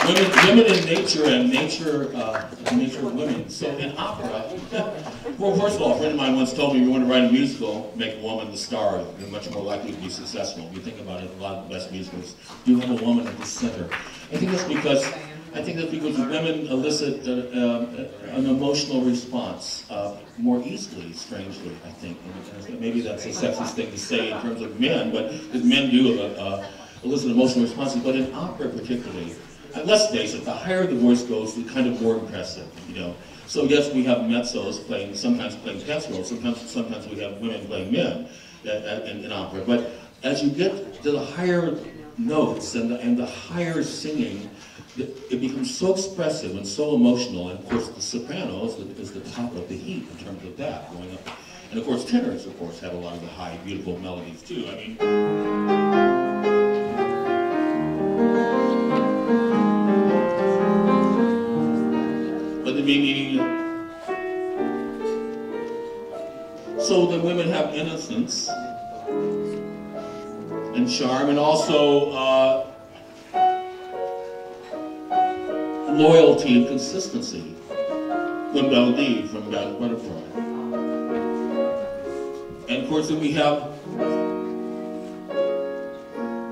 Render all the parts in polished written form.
women in nature and nature of women. So in opera, well, first of all, a friend of mine once told me, if you want to write a musical, make a woman the star. You're much more likely to be successful. If you think about it, a lot of the best musicals do have a woman at the center. I think that's because women elicit an emotional response more easily, strangely, I think. And maybe that's a sexist thing to say in terms of men, but because men do elicit emotional responses. But in opera particularly, let's face it, the higher the voice goes, the kind of more impressive, you know. So yes, we have mezzos sometimes playing past roles, sometimes we have women playing men in opera. But as you get to the higher notes and the higher singing, it becomes so expressive and so emotional. And of course, the soprano is the top of the heap in terms of that going up. And of course, tenors, of course, have a lot of the high, beautiful melodies too. I mean. Meaning, so the women have innocence and charm, and also loyalty and consistency. From Baldi, from God's Butterfly. And of course, then we have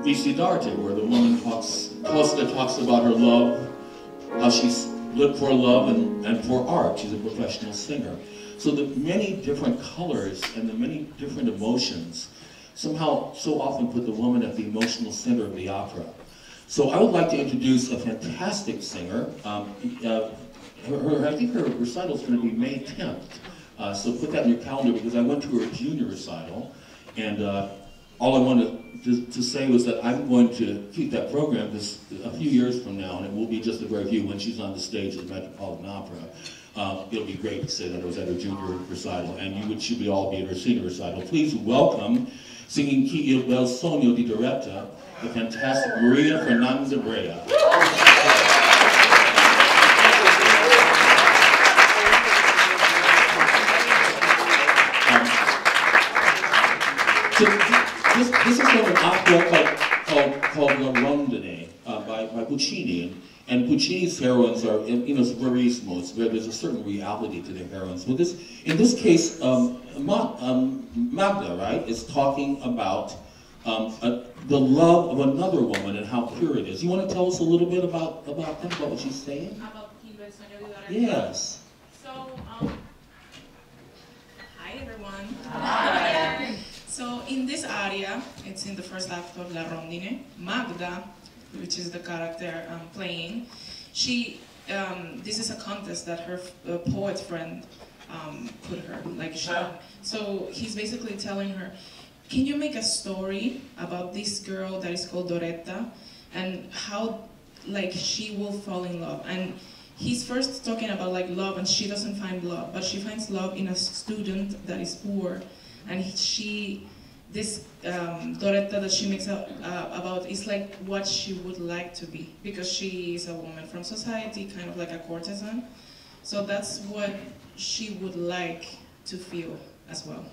Visidarte, where the woman talks about her love, how she's lived for love and for art. She's a professional singer. So the many different colors and the many different emotions somehow so often put the woman at the emotional center of the opera. So I would like to introduce a fantastic singer. I think her recital is going to be May 10th. So put that in your calendar, because I went to her junior recital, and all I wanted to say was that I'm going to keep that program this a few years from now, and it will be just a very few when she's on the stage at the Metropolitan Opera. It'll be great to say that I was at her junior recital, and you should all be at her senior recital. Please welcome, singing Chi il bel sogno di Doretta, the fantastic Maria Fernanda Brea. This is from an opera called La Rondine by Puccini, and Puccini's heroines are, verissimo. There's a certain reality to the heroines. But in this case, Magda, right, is talking about the love of another woman and how pure it is. You want to tell us a little bit about what she's saying? About Chi il sogno di Doretta? Yes. So, hi everyone. Hi. So in this aria, it's in the first act of La Rondine, Magda, which is the character playing, she, this is a contest that her poet friend put her, so he's basically telling her, can you make a story about this girl that is called Doretta, and how, she will fall in love. And he's first talking about, love, and she doesn't find love, but she finds love in a student that is poor. And this Doretta that she makes about is like what she would like to be, because she is a woman from society, kind of like a courtesan. So that's what she would like to feel as well.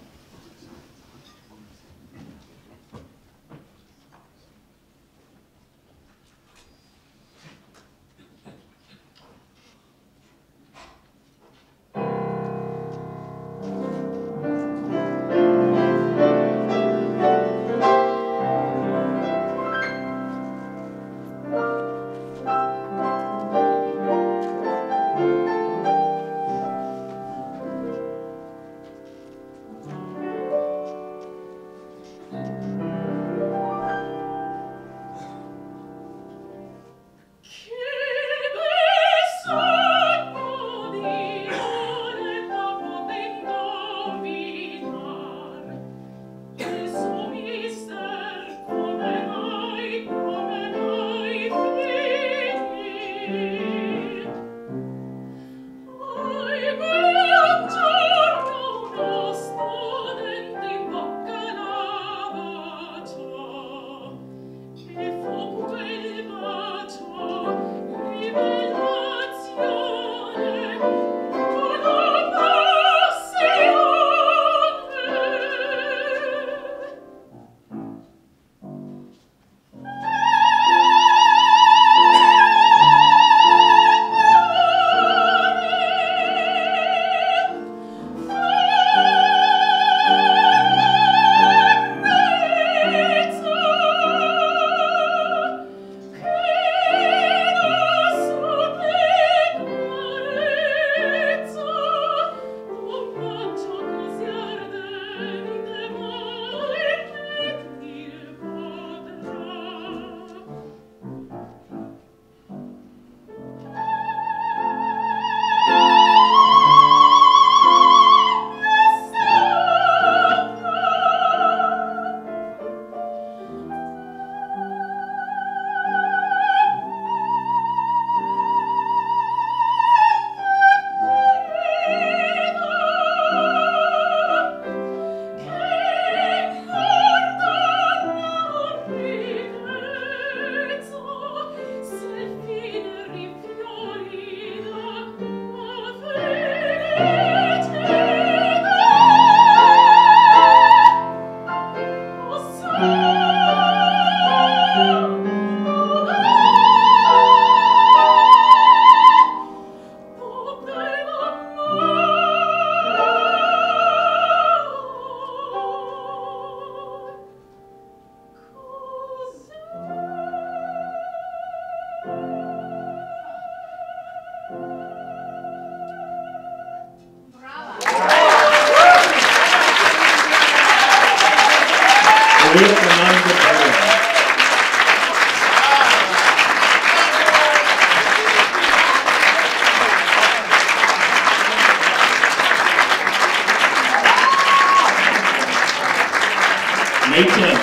8:10.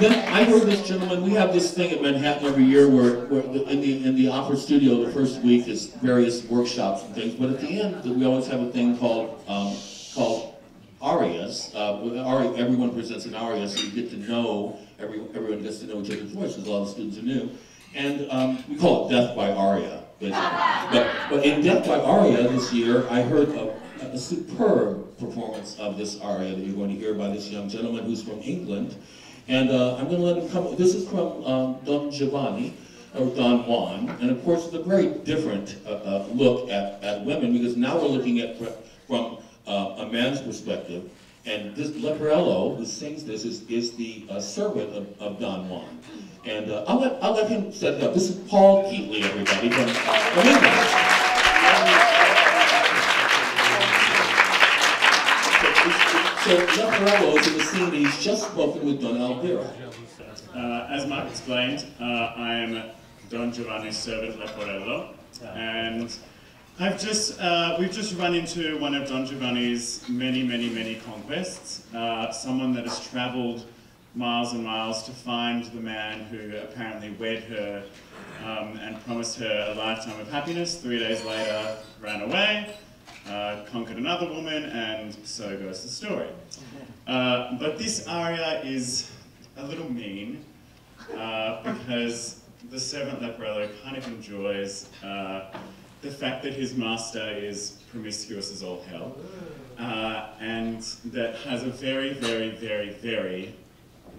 Then I heard this gentleman. We have this thing at Manhattan every year where in the opera studio, the first week is various workshops and things, but at the end we always have a thing called arias. Everyone presents an aria, so you get to know everyone gets to know each other's voices. A lot of the students are new, and we call it Death by Aria. But in Death by Aria this year, I heard a superb performance of this aria that you're going to hear by this young gentleman who's from England. And I'm going to let him come. This is from Don Giovanni, or Don Juan. And of course, it's a very different look at women, because now we're looking at from a man's perspective. And this Leporello, who sings this, is the servant of Don Juan. And I'll let him set it up. This is Paul Keatley, everybody, from England. So Leporello is in the scene that he's just spoken with Don Alvira. As Mark explained, I am Don Giovanni's servant Leporello, and we've just run into one of Don Giovanni's many conquests, someone that has travelled miles and miles to find the man who apparently wed her and promised her a lifetime of happiness. 3 days later, ran away. Conquered another woman, and so goes the story. But this aria is a little mean because the servant Leporello kind of enjoys the fact that his master is promiscuous as all hell, and that has a very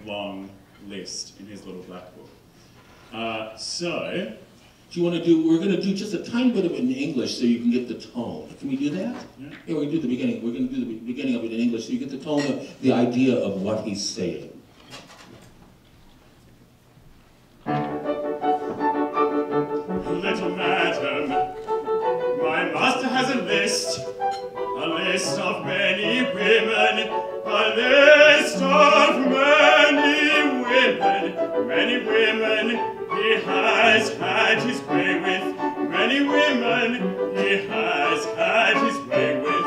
long list in his little black book. Do you want to do, we're going to do just a tiny bit of it in English so you can get the tone. Can we do that? Yeah, we can do the beginning. We're going to do the beginning of it in English so you get the tone of the idea of what he's saying. Little madam, my master has a list of many women, a list of many women he has had his way with, many women he has had his way with.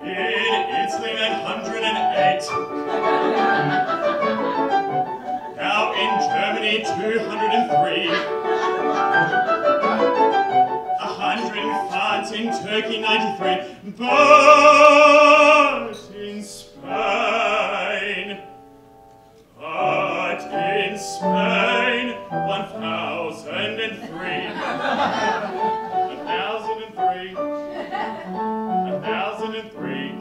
In Italy 908, now in Germany 203, 100 in France, in Turkey 93, but in Spain 1003. 1003. 1003.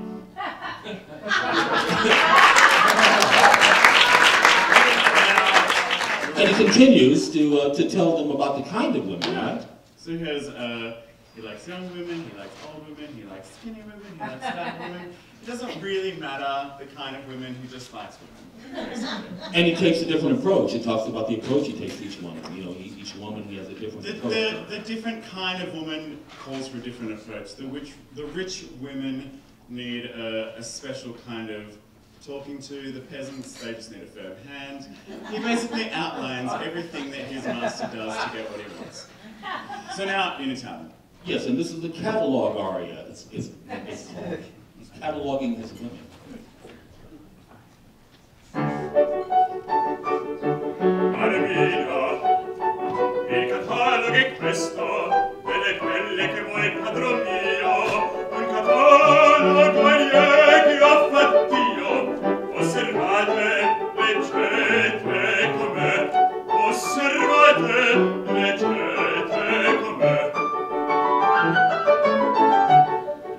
And he continues to tell them about the kind of women, right? So he has, he likes young women, he likes old women, he likes skinny women, he likes fat women. It doesn't really matter the kind of women, he just likes women. And he takes a different approach. He talks about the approach he takes to each woman. You know, each woman, he has a different approach. The different kind of woman calls for a different approach. The rich women need a special kind of talking to. The peasants, they just need a firm hand. He basically outlines everything that his master does to get what he wants. So now, in Italian. Yes, and this is the catalog aria. It's called. He's cataloging his women. Armina, il catalogo è questo, delle quelle che vuoi padron mio, un catalogo che ho fatto io. Osservate, leggete com'è, osservate, leggete com'è.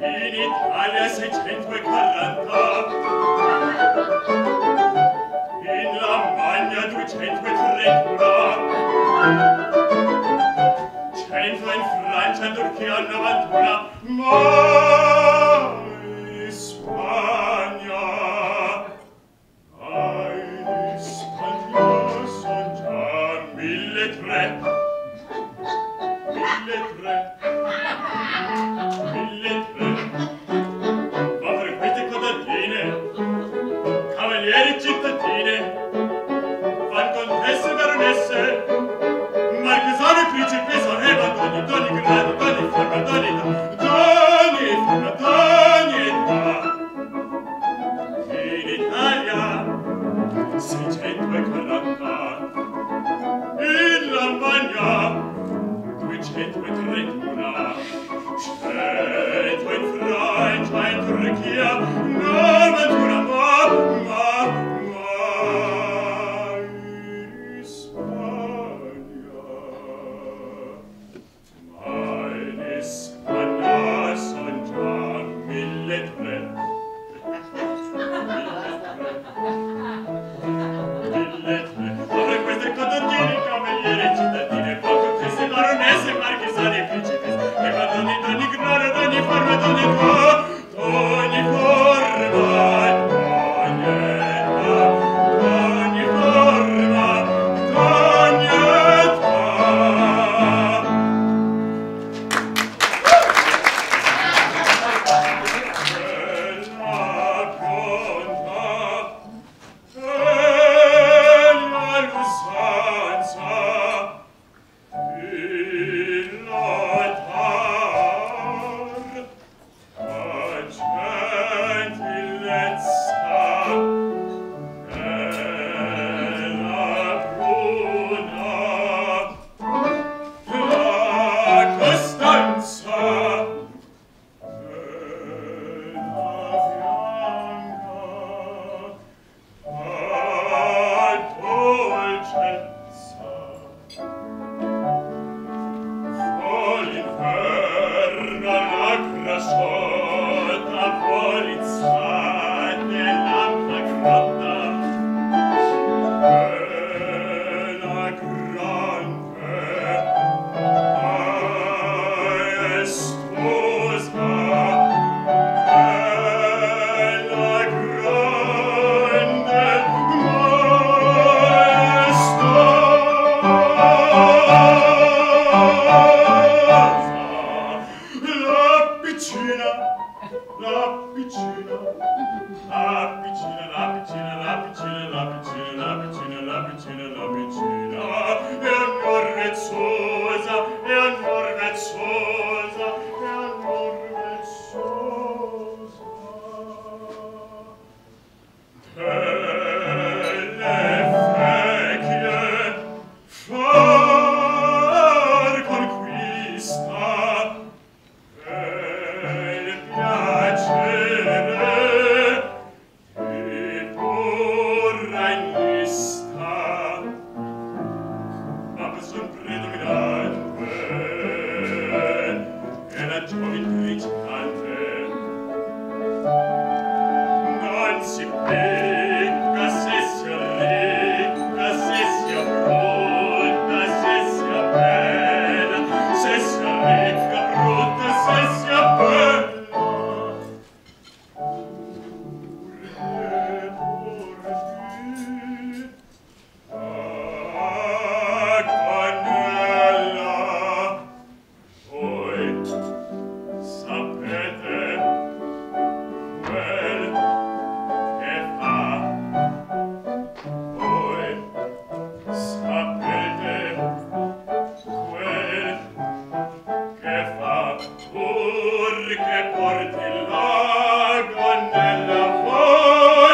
In Italia 640, in Lamagna 230, 100 in Francia, Turchia 91, ma in Spagna son già 1300. 1300. Ma per queste contadine, cavalieri cittadine, fan contesse baronesse, marchesane, principesse, e doni gradi, doni forma, doni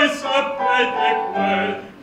Sapete quel